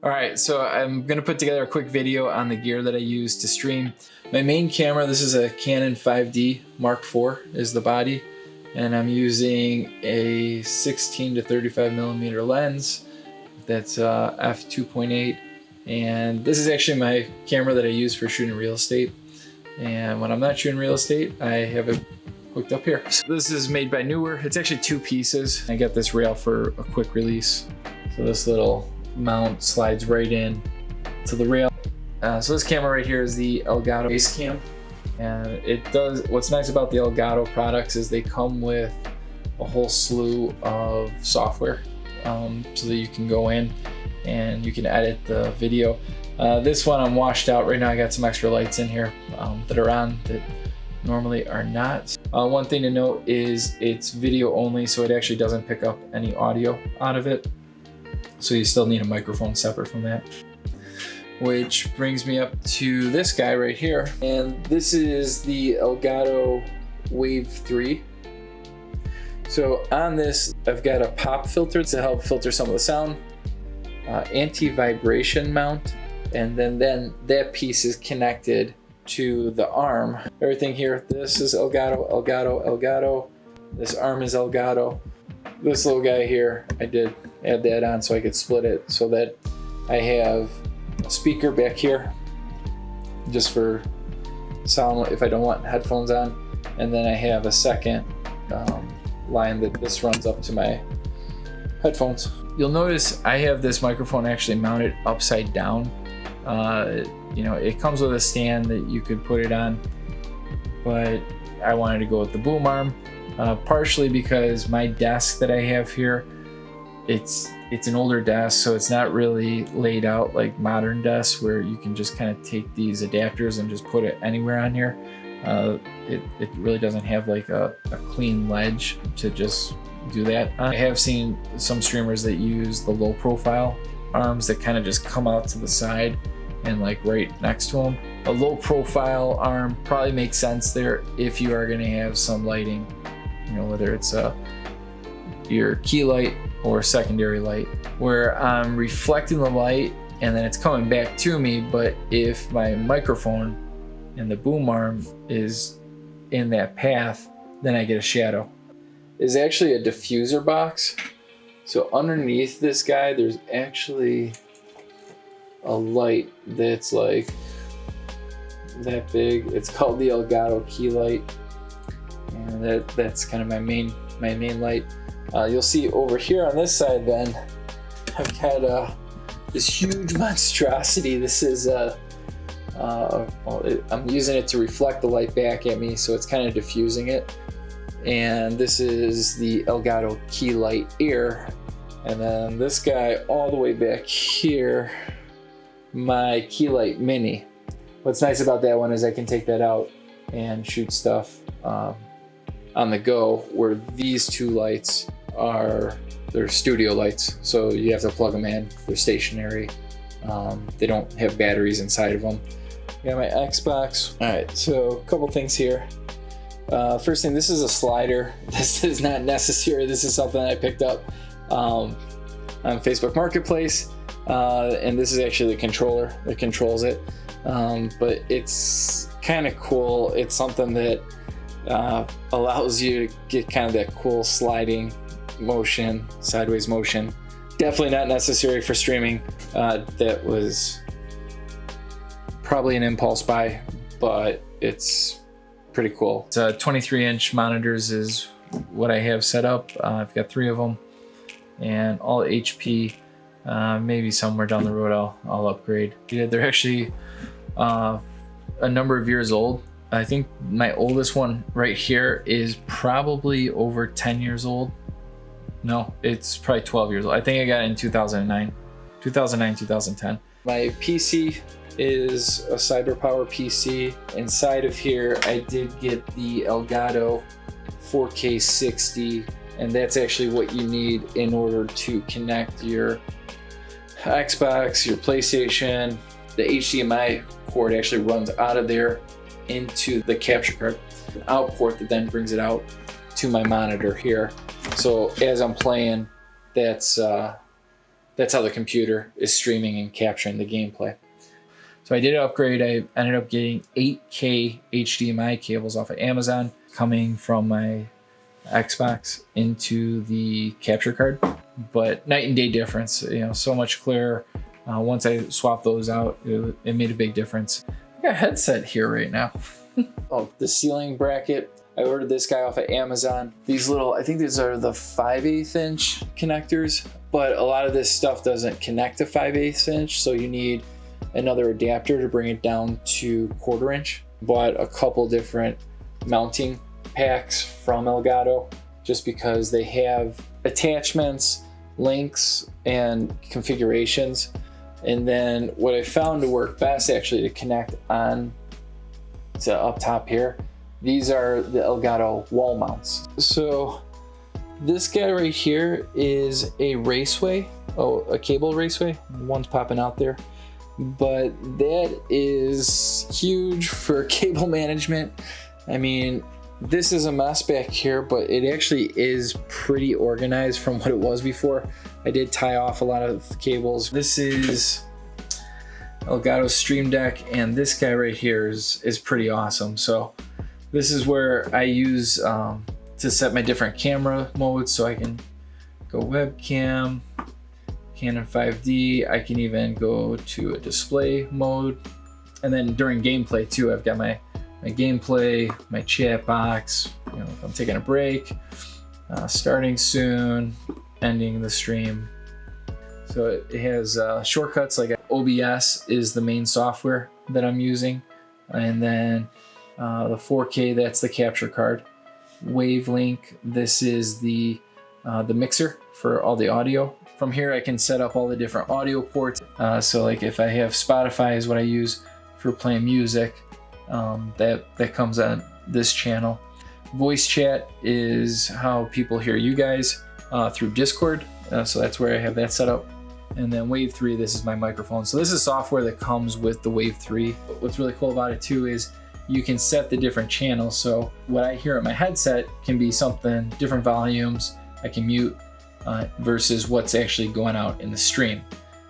Alright, so I'm going to put together a quick video on the gear that I use to stream. My main camera, this is a Canon 5D Mark IV is the body, and I'm using a 16 to 35 millimeter lens that's f2.8, and this is actually my camera that I use for shooting real estate, and when I'm not shooting real estate I have it hooked up here. So this is made by Newer. It's actually two pieces. I got this rail for a quick release, so this little mount slides right in to the rail. So this camera right here is the Elgato base cam, and it does, what's nice about the Elgato products is they come with a whole slew of software, so that you can go in and you can edit the video. This one I'm washed out right now. I got some extra lights in here that are on that normally are not. One thing to note is it's video only, so it actually doesn't pick up any audio out of it. So you still need a microphone separate from that. Which brings me up to this guy right here. And this is the Elgato Wave 3. So on this, I've got a pop filter to help filter some of the sound, anti-vibration mount, and then that piece is connected to the arm. Everything here, this is Elgato, Elgato, Elgato. This arm is Elgato. This little guy here, I did add that on so I could split it so that I have a speaker back here just for sound if I don't want headphones on, and then I have a second line that this runs up to my headphones. You'll notice I have this microphone actually mounted upside down. You know, it comes with a stand that you could put it on, but I wanted to go with the boom arm, partially because my desk that I have here, it's an older desk, so it's not really laid out like modern desks where you can just kind of take these adapters and just put it anywhere on here. It really doesn't have like a clean ledge to just do that. I have seen some streamers that use the low profile arms that kind of just come out to the side and like right next to them. A low profile arm probably makes sense there if you are going to have some lighting, you know, whether it's your key light or secondary light, where I'm reflecting the light and then it's coming back to me, but if my microphone and the boom arm is in that path, then I get a shadow. It's actually a diffuser box. So underneath this guy, there's actually a light that's like that big. It's called the Elgato key light, and that's kind of my main light. You'll see over here on this side then, I've got this huge monstrosity. This is I'm using it to reflect the light back at me, so it's kind of diffusing it. And this is the Elgato key light ear. And then this guy all the way back here, my key light mini. What's nice about that one is I can take that out and shoot stuff on the go, where these two lights they're studio lights, so you have to plug them in. They're stationary. They don't have batteries inside of them. Got my Xbox. All right, so a couple things here. First thing, this is a slider. This is not necessary. This is something I picked up on Facebook Marketplace, and this is actually the controller that controls it. But it's kind of cool. It's something that allows you to get kind of that cool sliding motion, sideways motion. Definitely not necessary for streaming. That was probably an impulse buy, but it's pretty cool. It's 23-inch monitors is what I have set up. I've got 3 of them, and all HP. Maybe somewhere down the road I'll upgrade. Yeah, they're actually a number of years old. I think my oldest one right here is probably over 10 years old. No, it's probably 12 years old. I think I got it in 2009, 2010. My PC is a CyberPower PC. Inside of here, I did get the Elgato 4K 60, and that's actually what you need in order to connect your Xbox, your PlayStation. The HDMI cord actually runs out of there into the capture card, an out port that then brings it out to my monitor here. So as I'm playing, that's that's how the computer is streaming and capturing the gameplay. So I did an upgrade. I ended up getting 8K HDMI cables off of Amazon coming from my Xbox into the capture card, but night and day difference, you know, so much clearer. Once I swapped those out, it made a big difference. I got a headset here right now. Oh, the ceiling bracket. I ordered this guy off of Amazon. These little, I think these are the 5/8 inch connectors, but a lot of this stuff doesn't connect to 5/8 inch, so you need another adapter to bring it down to 1/4 inch. Bought a couple different mounting packs from Elgato just because they have attachments, links, and configurations. And then what I found to work best actually to connect on to up top here, these are the Elgato wall mounts. So this guy right here is a raceway, a cable raceway. One's popping out there. But that is huge for cable management. I mean, this is a mess back here, but it actually is pretty organized from what it was before. I did tie off a lot of cables. This is Elgato Stream Deck, and this guy right here is pretty awesome. So this is where I use to set my different camera modes, so I can go webcam, Canon 5D. I can even go to a display mode, and then during gameplay too, I've got my gameplay, my chat box. You know, if I'm taking a break, starting soon, ending the stream. So it has shortcuts like OBS is the main software that I'm using, and then the 4K, that's the capture card. Wavelink, this is the mixer for all the audio. From here I can set up all the different audio ports. So like if I have Spotify is what I use for playing music, that comes on this channel. Voice chat is how people hear you guys through Discord. So that's where I have that set up. And then Wave 3, this is my microphone. So this is software that comes with the Wave 3. What's really cool about it too is you can set the different channels. So what I hear at my headset can be something, different volumes. I can mute versus what's actually going out in the stream.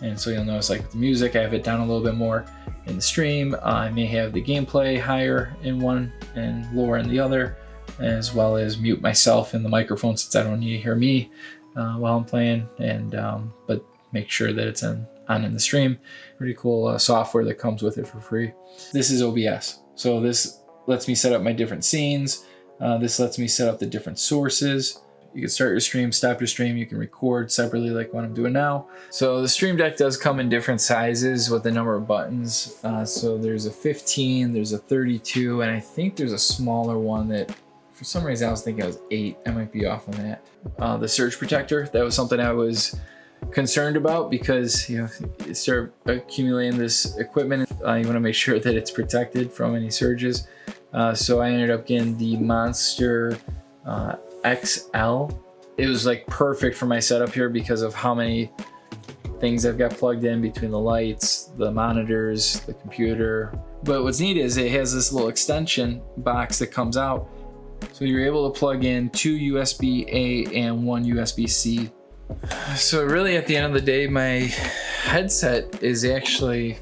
And so you'll notice like with the music, I have it down a little bit more in the stream. I may have the gameplay higher in one and lower in the other, as well as mute myself in the microphone since I don't need to hear me while I'm playing, and but make sure that it's on in the stream. Pretty cool software that comes with it for free. This is OBS. So this lets me set up my different scenes. This lets me set up the different sources. You can start your stream, stop your stream. You can record separately like what I'm doing now. So the Stream Deck does come in different sizes with the number of buttons. So there's a 15, there's a 32, and I think there's a smaller one that for some reason I was thinking it was 8. I might be off on that. The surge protector, that was something I was concerned about because you start accumulating this equipment. You want to make sure that it's protected from any surges. So I ended up getting the Monster XL. It was like perfect for my setup here because of how many things I've got plugged in between the lights, the monitors, the computer. But what's neat is it has this little extension box that comes out. So you're able to plug in 2 USB-A and 1 USB-C. So really at the end of the day, my headset is actually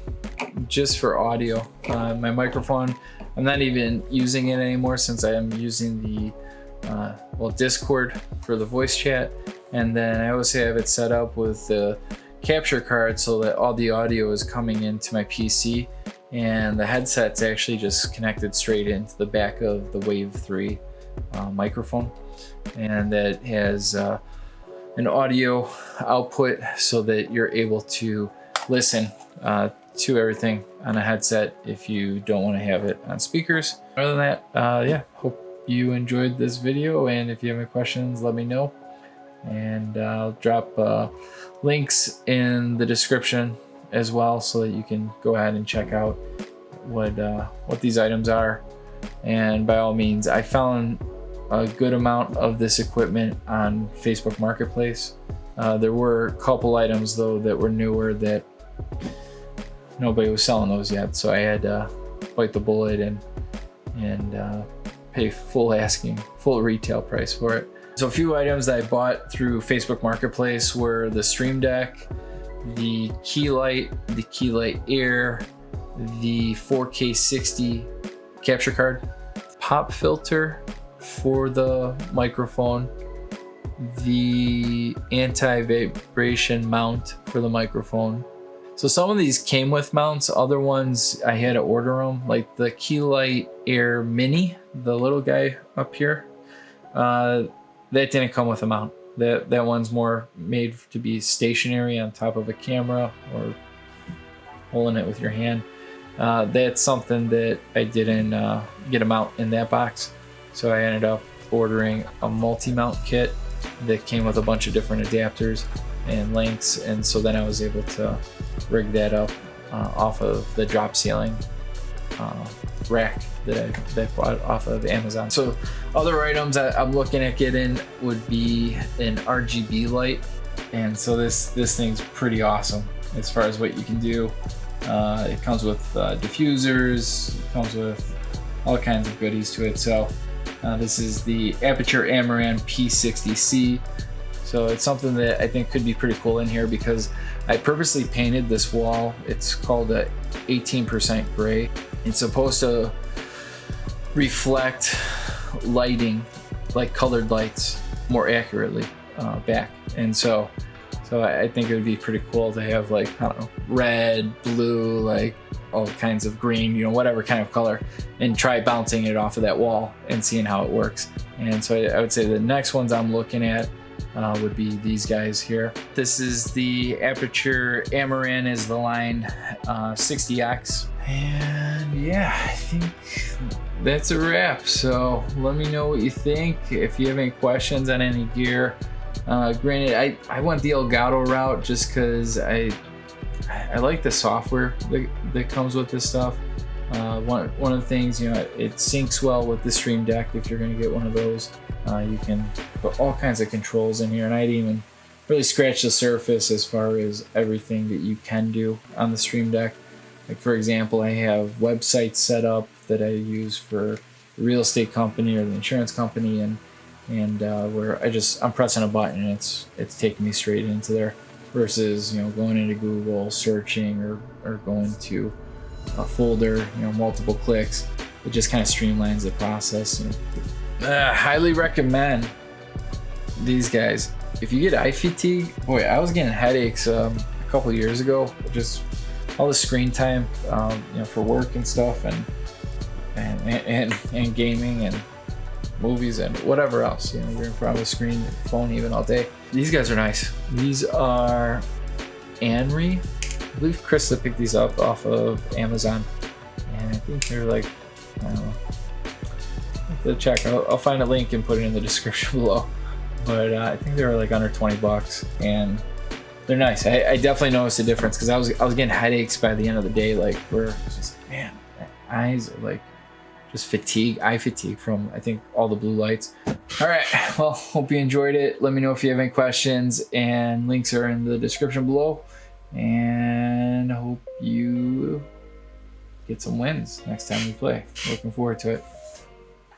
just for audio. My microphone, I'm not even using it anymore since I am using the Discord for the voice chat, and then I also have it set up with the capture card so that all the audio is coming into my PC, and the headset's actually just connected straight into the back of the Wave 3 microphone, and that has an audio output so that you're able to listen to everything on a headset if you don't want to have it on speakers. Other than that, yeah, hope you enjoyed this video, and if you have any questions, let me know, and I'll drop links in the description as well so that you can go ahead and check out what these items are. And by all means, I found a good amount of this equipment on Facebook Marketplace. There were a couple items though that were newer that nobody was selling those yet, so I had to bite the bullet and pay full retail price for it. So a few items that I bought through Facebook Marketplace were the Stream Deck, the key light Air, the 4K 60 capture card, pop filter for the microphone, the anti-vibration mount for the microphone. So some of these came with mounts, other ones I had to order them, like the key light Air Mini, the little guy up here. That didn't come with a mount. That one's more made to be stationary on top of a camera or holding it with your hand. That's something that I didn't get a mount in that box. So I ended up ordering a multi-mount kit that came with a bunch of different adapters and links. And so then I was able to rig that up off of the drop ceiling rack that I bought off of Amazon. So other items that I'm looking at getting would be an RGB light, and so this thing's pretty awesome as far as what you can do. It comes with diffusers, it comes with all kinds of goodies to it. So this is the Aperture Amaran P60C. So it's something that I think could be pretty cool in here because I purposely painted this wall. It's called a 18% gray. It's supposed to reflect lighting, like colored lights, more accurately back. And so I think it would be pretty cool to have, like, I don't know, red, blue, like all kinds of green, you know, whatever kind of color, and try bouncing it off of that wall and seeing how it works. And so I would say the next ones I'm looking at would be these guys here. This is the Aperture Amaran is the line 60X. And yeah, I think that's a wrap. So let me know what you think. If you have any questions on any gear. Granted, I went the Elgato route just because I like the software that comes with this stuff. One of the things, you know, it syncs well with the Stream Deck if you're going to get one of those. You can put all kinds of controls in here, and I didn't even really scratch the surface as far as everything that you can do on the Stream Deck. Like, for example, I have websites set up that I use for the real estate company or the insurance company, and where I'm pressing a button and it's taking me straight into there, versus, you know, going into Google, searching, or going to a folder, you know, multiple clicks. It just kind of streamlines the process. Highly recommend these guys. If you get eye fatigue, boy, I was getting headaches a couple years ago, just all the screen time, you know, for work and stuff, and gaming and movies and whatever else. You know, you're in front of a screen, phone even all day. These guys are nice. These are Anri. I believe Krista picked these up off of Amazon, and I think they're like, I don't know, I have to check. I'll find a link and put it in the description below. But I think they were like under 20 bucks, and they're nice. I definitely noticed a difference because I was getting headaches by the end of the day, like, where it's just, man, my eyes are like just eye fatigue from, I think, all the blue lights. All right, well, hope you enjoyed it. Let me know if you have any questions, and links are in the description below. And hope you get some wins next time we play. Looking forward to it.